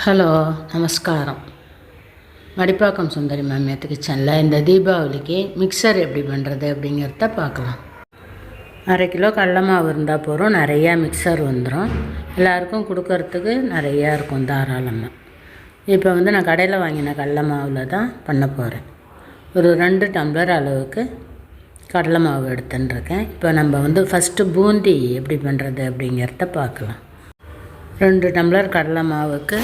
Hello, நமஸ்காரம். மடிப்பாக்கம் சுந்தரி மாமியாத்து கிச்சனில் இந்த தீபாவளிக்கு மிக்சர் எப்படி பண்ணுறது அப்படிங்கிறத பார்க்கலாம். 1/2 கிலோ கடலை மாவு இருந்தால் போகிறோம். நிறையா மிக்சர் வந்துடும். எல்லாருக்கும் கொடுக்கறதுக்கு நிறையா இருக்கும் தாராளமாக. இப்போ நான் கடையில் வாங்கின கடலை மாவில் தான் பண்ண போகிறேன். ஒரு 2 டம்ளர் அளவுக்கு கடலை மாவு எடுத்துட்டுருக்கேன். இப்போ நம்ம ஃபஸ்ட்டு பூந்தி எப்படி பண்ணுறது அப்படிங்கிறத பார்க்கலாம். 2 டம்ளர் கடலை மாவுக்கு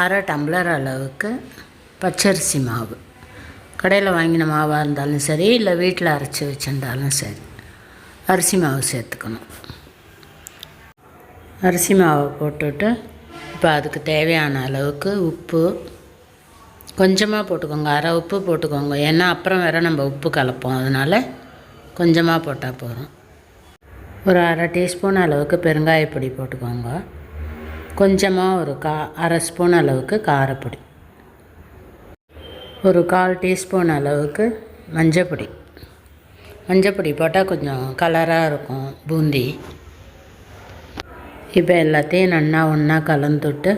1/2 டம்ளர் அளவுக்கு பச்சரிசி மாவு. கடையில் வாங்கின மாவாக இருந்தாலும் சரி, இல்லை வீட்டில் அரைச்சி வச்சுருந்தாலும் சரி, அரிசி மாவு சேர்த்துக்கணும். அரிசி மாவை போட்டுட்டு இப்போ அதுக்கு தேவையான அளவுக்கு உப்பு கொஞ்சமாக போட்டுக்கோங்க. 1/2 உப்பு போட்டுக்கோங்க. ஏன்னா அப்புறம் வேறு நம்ம உப்பு கலப்போம். அதனால் கொஞ்சமாக போட்டால் போதும். ஒரு 1/2 டீஸ்பூன் அளவுக்கு பெருங்காயப்பொடி போட்டுக்கோங்க. கொஞ்சமாக ஒரு 1/2 ஸ்பூன் அளவுக்கு காரப்பொடி, ஒரு 1/4 டீஸ்பூன் அளவுக்கு மஞ்சப்பொடி. மஞ்சப்பொடி போட்டால் கொஞ்சம் கலராக இருக்கும் பூந்தி. இப்போ எல்லாத்தையும் நல்லா ஒன்றா கலந்துட்டு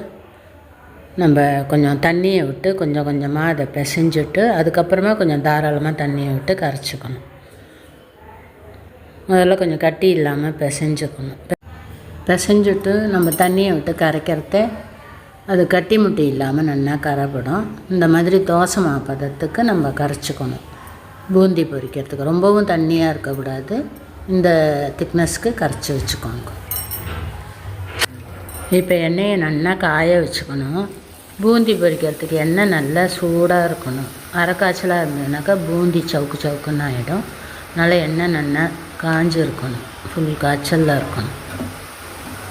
நம்ம கொஞ்சம் தண்ணியை விட்டு கொஞ்சம் கொஞ்சமாக அதை பிசைஞ்சிட்டு அதுக்கப்புறமா கொஞ்சம் தாராளமாக தண்ணியை விட்டு கரைச்சிக்கணும். முதல்ல கொஞ்சம் கட்டி இல்லாமல் பிசைஞ்சுக்கணும். பிசைஞ்சிட்டு நம்ம தண்ணியை விட்டு கரைக்கிறத அது கட்டி முட்டி இல்லாமல் நல்லா கரைப்படும். இந்த மாதிரி தோசை மாவு பதத்துக்கு நம்ம கரைச்சிக்கணும். பூந்தி பொரிக்கிறதுக்கு ரொம்பவும் தண்ணியாக இருக்கக்கூடாது. இந்த திக்னஸ்க்கு கரைச்சி வச்சுக்கோங்க. இப்போ எண்ணெயை நல்லா காய வச்சுக்கணும். பூந்தி பொரிக்கிறதுக்கு எண்ணெய் நல்லா சூடாக இருக்கணும். அரைக்காய்ச்சலாக இருந்ததுனாக்கா பூந்தி சவுக்கு சவுக்குன்னு ஆகிடும். அதனால் எண்ணெய் நல்லா காஞ்சி இருக்கணும். ஃபுல் காய்ச்சலில் இருக்கணும்.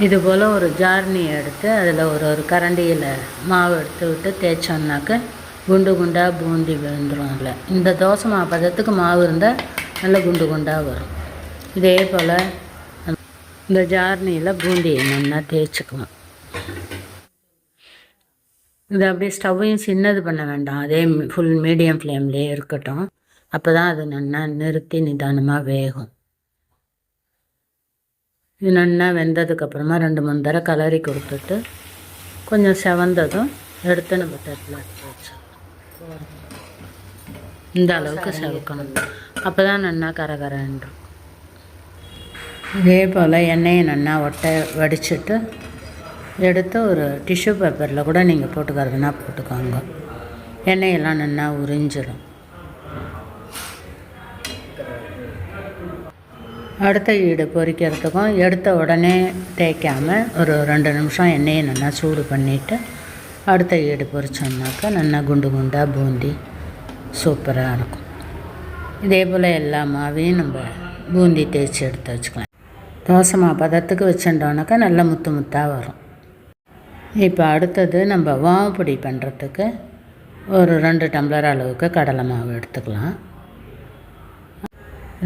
இதுபோல் ஒரு ஜார்னி எடுத்து அதில் ஒரு கரண்டியில் மாவு எடுத்து விட்டு தேய்ச்சோம்னாக்க குண்டு குண்டாக பூந்தி விழுந்துடும். அதில் இந்த தோசை மாவு பதத்துக்கு மாவு இருந்தால் நல்ல குண்டு குண்டாக வரும். இதே போல் இந்த ஜார்னியில் பூந்தியை நல்லா தேய்ச்சிக்கணும். இது அப்படியே ஸ்டவ்வையும் சின்னது பண்ண வேண்டாம். அதே ஃபுல் மீடியம் ஃப்ளேம்லேயே இருக்கட்டும். அப்போ தான் அது நல்லா நிறுத்தி நிதானமாக வேகும். இது நல்லா வெந்ததுக்கப்புறமா 2-3 தடவை கலரி கொடுத்துட்டு கொஞ்சம் செவந்ததும் எடுத்து நம்ம தட்டில் எடுத்து வச்சோம். இந்த அளவுக்கு செவக்கணும். அப்போ தான் நல்லா கரகரன்றும். இதே போல் எண்ணெயை நல்லா வடிச்சிட்டு எடுத்து ஒரு டிஷ்யூ பேப்பரில் கூட நீங்கள் போட்டுக்கிறதுனா போட்டுக்கோங்க. எண்ணெயெல்லாம் நல்லா உறிஞ்சிடும். அடுத்த ஈடு பொரிக்கிறதுக்கும் எடுத்த உடனே தேய்க்காமல் ஒரு 2 நிமிஷம் எண்ணெயை நல்லா சூடு பண்ணிவிட்டு அடுத்த ஈடு பொரிச்சோம்னாக்கா நல்லா குண்டு குண்டாக பூந்தி சூப்பராக இருக்கும். இதே போல் எல்லா மாவையும் நம்ம பூந்தி தேய்ச்சி எடுத்து வச்சுக்கலாம். தோசை மாவு பதத்துக்கு வச்சுட்டோம்னாக்கா நல்லா முத்து முத்தாக வரும். இப்போ அடுத்தது நம்ம வாழைப்பொடி பண்ணுறதுக்கு ஒரு 2 டம்ளர் அளவுக்கு கடலை மாவு எடுத்துக்கலாம்.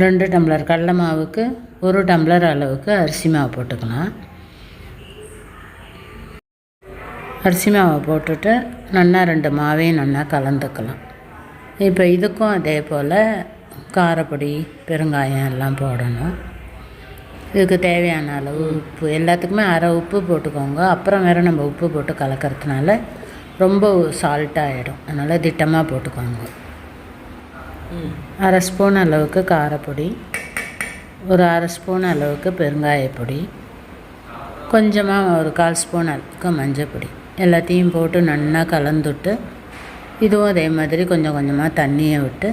2 டம்ளர் கடலை மாவுக்கு 1 டம்ளர் அளவுக்கு அரிசி மாவு போட்டுக்கலாம். அரிசி மாவை போட்டுட்டு நல்லா 2 மாவையும் நல்லா கலந்துக்கலாம். இப்போ இதுக்கும் அதே போல் காரப்பொடி பெருங்காயம் எல்லாம் போடணும். இதுக்கு தேவையான அளவு உப்பு, எல்லாத்துக்குமே 1/2 உப்பு போட்டுக்கோங்க. அப்புறம் வேறு நம்ம உப்பு போட்டு கலக்கிறதுனால ரொம்ப சால்ட்டாகிடும். அதனால் திட்டமாக போட்டுக்கோங்க. 1/2 ஸ்பூன் அளவுக்கு காரப்பொடி, ஒரு 1/2 ஸ்பூன் அளவுக்கு பெருங்காயப்பொடி, கொஞ்சமாக ஒரு 1/4 ஸ்பூன் அளவுக்கு மஞ்சப்பொடி எல்லாத்தையும் போட்டு நல்லா கலந்துட்டு இதுவும் அதே மாதிரி கொஞ்சம் கொஞ்சமாக தண்ணியை விட்டு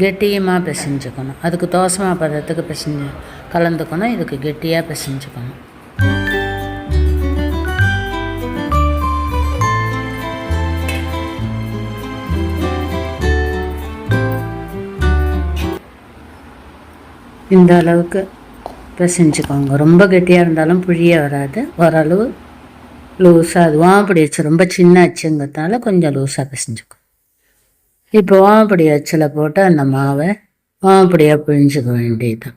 கெட்டியமாக பிசைஞ்சுக்கணும். அதுக்கு தோசை மாவு பதத்துக்கு கலந்துக்கணும். இதுக்கு கெட்டியாக பிசைஞ்சுக்கணும். இந்த அளவுக்கு பிசைஞ்சுக்கோங்க. ரொம்ப கெட்டியாக இருந்தாலும் புழிய வராது. ஓரளவு லூஸாக அது வாழைப்பொடி அச்சு ரொம்ப சின்ன அச்சுங்கிறதுனால கொஞ்சம் லூஸாக பிசைஞ்சுக்கும். இப்போ வாழைப்பொடி அச்சில் போட்டு அந்த மாவை வாழைப்பொடியாக பிழிஞ்சுக்க வேண்டியது.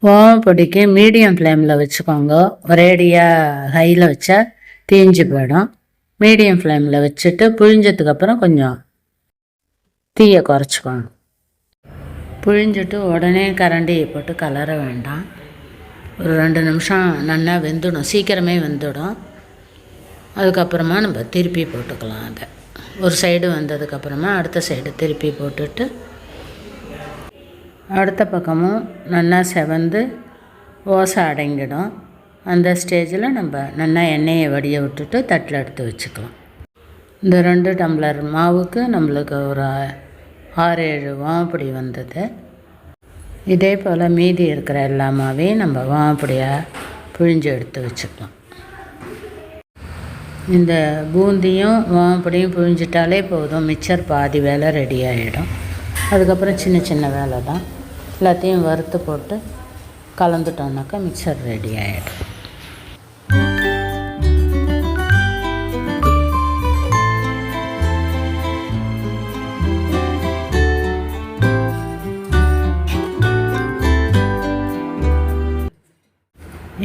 வாழைப்பொடிக்கு மீடியம் ஃப்ளேமில் வச்சுக்கோங்க. ஒரேடியாக ஹையில் வச்சா தீஞ்சு போயிடும். மீடியம் ஃப்ளேமில் வச்சுட்டு புழிஞ்சதுக்கப்புறம் கொஞ்சம் தீயை குறைச்சிக்கோங்க. புழிஞ்சிட்டு உடனே கரண்டியை போட்டு கலர வேண்டாம். ஒரு 2 நிமிஷம் நல்லா வெந்துடும், சீக்கிரமே வெந்துடும். அதுக்கப்புறமா நம்ம திருப்பி போட்டுக்கலாம். அதை ஒரு சைடு வந்ததுக்கப்புறமா அடுத்த சைடு திருப்பி போட்டுட்டு அடுத்த பக்கமும் நல்லா செவந்து ஓசை அடங்கிடும். அந்த ஸ்டேஜில் நம்ம நல்லா எண்ணெயை வடிய விட்டுட்டு தட்டில் எடுத்து வச்சுக்கலாம். இந்த 2 டம்ளர் மாவுக்கு நம்மளுக்கு ஒரு 6-7 வாழைப்பொடி வந்தது. இதே போல் மீதி இருக்கிற எல்லா மாவையும் நம்ம வாழைப்பொடியாக பிழிஞ்சு எடுத்து வச்சுக்கலாம். இந்த பூந்தியும் வாழைப்பொடியும் பிழிஞ்சிட்டாலே போதும், மிக்சர் பாதி வேலை ரெடி ஆகிடும். அதுக்கப்புறம் சின்ன சின்ன வேலை தான். எல்லாத்தையும் வறுத்து போட்டு கலந்துட்டோம்னாக்கா மிக்சர் ரெடி ஆகிடும்.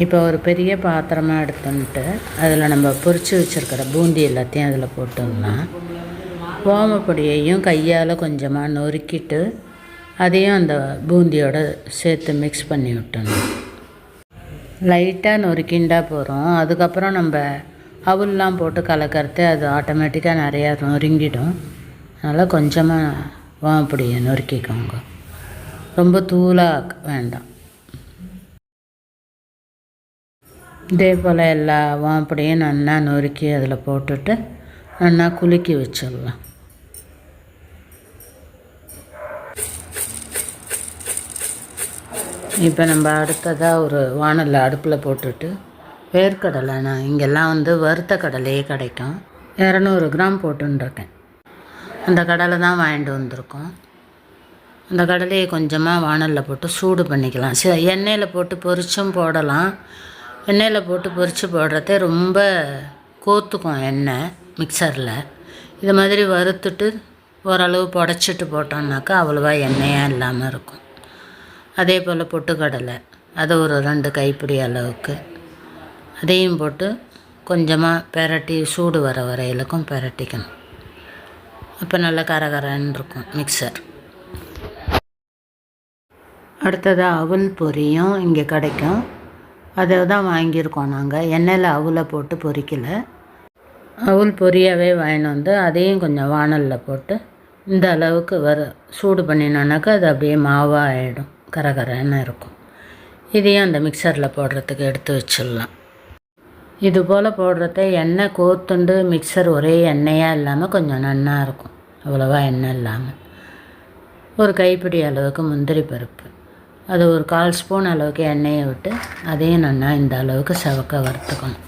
இப்போ ஒரு பெரிய பாத்திரமாக எடுத்துன்ட்டு அதில் நம்ம பொரித்து வச்சுருக்கிற பூந்தி எல்லாத்தையும் அதில் போட்டோம்னா ஓமப்பொடியையும் கையால் கொஞ்சமாக நொறுக்கிட்டு அதையும் அந்த பூந்தியோடு சேர்த்து மிக்ஸ் பண்ணி விட்டணும். லைட்டாக நொறுக்கிண்டா போகிறோம். அதுக்கப்புறம் நம்ம அவுல்லாம் போட்டு கலக்கிறது அது ஆட்டோமேட்டிக்காக நிறையா நொறுங்கிடும். அதனால் கொஞ்சமாக ஓமப்பொடியை நொறுக்கிக்கோங்க, ரொம்ப தூளாக வேண்டாம். இதே போல் எல்லா வாழைப்பொடியும் நல்லா நொறுக்கி அதில் போட்டுட்டு நல்லா குலுக்கி வச்சிடலாம். இப்போ நம்ம அடுத்ததாக ஒரு வானலில் அடுப்பில் போட்டுட்டு வேர்க்கடலை, நான் இங்கெல்லாம் வறுத்த கடலையே கிடைக்கும், 200 கிராம் போட்டுருக்கேன். அந்த கடலை தான் வாங்கிட்டு வந்திருக்கோம். அந்த கடலையை கொஞ்சமாக வானலில் போட்டு சூடு பண்ணிக்கலாம். எண்ணெயில் போட்டு பொரிச்சும் போடலாம். எண்ணெயில் போட்டு பொரித்து போடுறதே ரொம்ப கோத்துக்கும் எண்ணெய் மிக்சரில். இது மாதிரி வறுத்துட்டு ஓரளவு புடச்சிட்டு போட்டோம்னாக்கா அவ்வளோவா எண்ணெயாக இல்லாமல் இருக்கும். அதே போல் பொட்டுக்கடலை, அதை ஒரு 2 கைப்பிடி அளவுக்கு அதையும் போட்டு கொஞ்சமாக பெரட்டி சூடு வர வரையிலுக்கும் பெரட்டிக்கணும். அப்போ நல்லா கரகரன்னு இருக்கும் மிக்சர். அடுத்ததாக அவல் பொரியும் இங்கே கிடைக்கும், அதை தான் வாங்கியிருக்கோம் நாங்கள். எண்ணெயில் அவலை போட்டு பொரிக்கலை, அவல் பொரியாகவே வாங்கிட்டு அதையும் கொஞ்சம் வானலில் போட்டு இந்த அளவுக்கு சூடு பண்ணினோன்னாக்கா அது அப்படியே மாவாக ஆகிடும், கரகரன்னு இருக்கும். இதையும் அந்த மிக்சரில் போடுறதுக்கு எடுத்து வச்சிடலாம். இது போல் போடுறத எண்ணெய் கோத்துண்டு மிக்சர் ஒரே எண்ணெயாக இல்லாமல் கொஞ்சம் நன்னா இருக்கும், அவ்வளோவா எண்ணெய் இல்லாமல். ஒரு கைப்பிடி அளவுக்கு முந்திரி பருப்பு, அது ஒரு 1/4 ஸ்பூன் அளவுக்கு எண்ணெயை விட்டு அதையும் நல்லா இந்த அளவுக்கு செவக்க வறுத்துக்கணும்.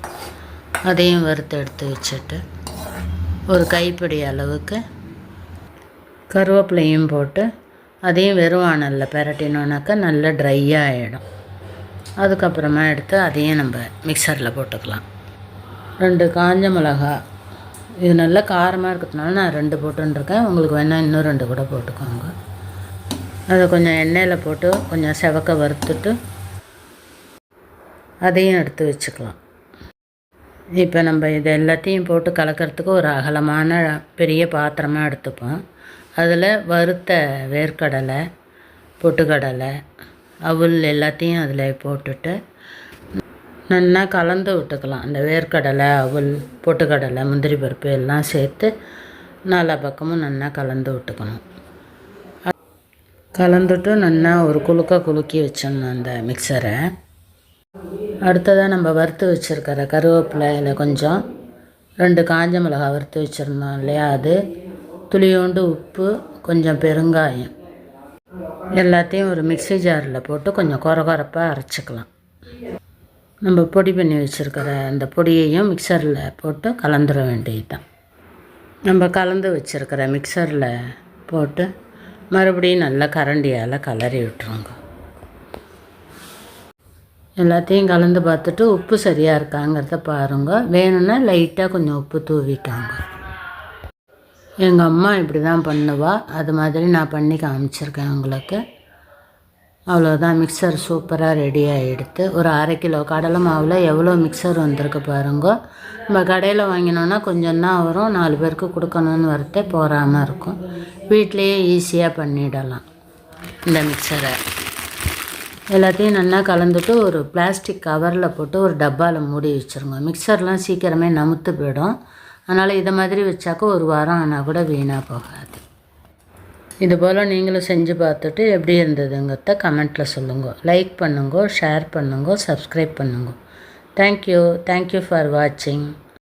அதையும் வறுத்து எடுத்து வச்சுட்டு ஒரு கைப்பிடி அளவுக்கு கருவேப்பிலையும் போட்டு அதையும் வெறும் வானலில் பெரட்டினோன்னாக்கா நல்லா ட்ரையாக ஆகிடும். அதுக்கப்புறமா எடுத்து அதையும் நம்ம மிக்சரில் போட்டுக்கலாம். 2 காஞ்ச மிளகா, இது நல்லா காரமாக இருக்கிறதுனால நான் 2 போட்டுருக்கேன். உங்களுக்கு வேணால் இன்னும் 2 கூட போட்டுக்கோங்க. அதை கொஞ்சம் எண்ணெயில் போட்டு கொஞ்சம் செவக்க வறுத்துட்டு அதையும் எடுத்து வச்சுக்கலாம். இப்போ நம்ம இது எல்லாத்தையும் போட்டு கலக்கிறதுக்கு ஒரு அகலமான பெரிய பாத்திரமாக எடுத்துப்போம். அதில் வறுத்த வேர்க்கடலை, பொட்டுக்கடலை, அவல் எல்லாத்தையும் அதில் போட்டுட்டு நல்லா கலந்து விட்டுக்கலாம். அந்த வேர்க்கடலை, அவல், பொட்டுக்கடலை, முந்திரி பருப்பு எல்லாம் சேர்த்து நாலா பக்கமும் நல்லா கலந்து விட்டுக்கணும். கலந்துட்டு நல்லா ஒரு குலுக்கி வச்சிடணும் அந்த மிக்சரை. அடுத்ததாக நம்ம வறுத்து வச்சுருக்கிற கருவேப்பிலையில் கொஞ்சம் 2 காஞ்ச மிளகா வறுத்து வச்சுருந்தோம் இல்லையா, அது துளியோண்டு உப்பு, கொஞ்சம் பெருங்காயம் எல்லாத்தையும் ஒரு மிக்ஸி ஜாரில் போட்டு கொஞ்சம் கொரகொரப்பாக அரைச்சிக்கலாம். நம்ம பொடி பண்ணி வச்சுருக்கிற அந்த பொடியையும் மிக்சரில் போட்டு கலந்துட வேண்டியது தான். நம்ம கலந்து வச்சுருக்கிற மிக்சரில் போட்டு மறுபடியும் நல்லா கரண்டியால் கலரி விட்டுருங்க. எல்லாத்தையும் கலந்து பார்த்துட்டு உப்பு சரியாக இருக்காங்கிறத பாருங்கள். வேணும்னா லைட்டாக கொஞ்சம் உப்பு தூவிக்காங்க. எங்கள் அம்மா இப்படி தான் பண்ணுவா, அது மாதிரி நான் பண்ணி காமிச்சிருக்கேன் உங்களுக்கு. அவ்வளோதான், மிக்சர் சூப்பராக ரெடி ஆகிடுது. ஒரு 1/2 கிலோ கடலை மாவில் எவ்வளோ மிக்சர் வந்திருக்கு பாருங்க. நம்ம கடையில் வாங்கினோன்னா கொஞ்சம் தான் வரும், 4 பேருக்கு கொடுக்கணுன்னு வரத்தே போகாமல் இருக்கும். வீட்டிலையே ஈஸியாக பண்ணிடலாம் இந்த மிக்சரை. எல்லாத்தையும் நல்லா கலந்துட்டு ஒரு பிளாஸ்டிக் கவரில் போட்டு ஒரு டப்பாவில் மூடி வச்சுருங்க. மிக்சர்லாம் சீக்கிரமே நமுத்து போயிடும். அதனால் இதை மாதிரி வச்சாக்க ஒரு வாரம் ஆனால் கூட வீணாக போகாது. இதுபோல் நீங்களும் செஞ்சு பார்த்துட்டு எப்படி இருந்ததுங்கிறத கமெண்ட்டில் சொல்லுங்க. லைக் பண்ணுங்க, ஷேர் பண்ணுங்க, சப்ஸ்கிரைப் பண்ணுங்க. தேங்க்யூ ஃபார் வாட்சிங்.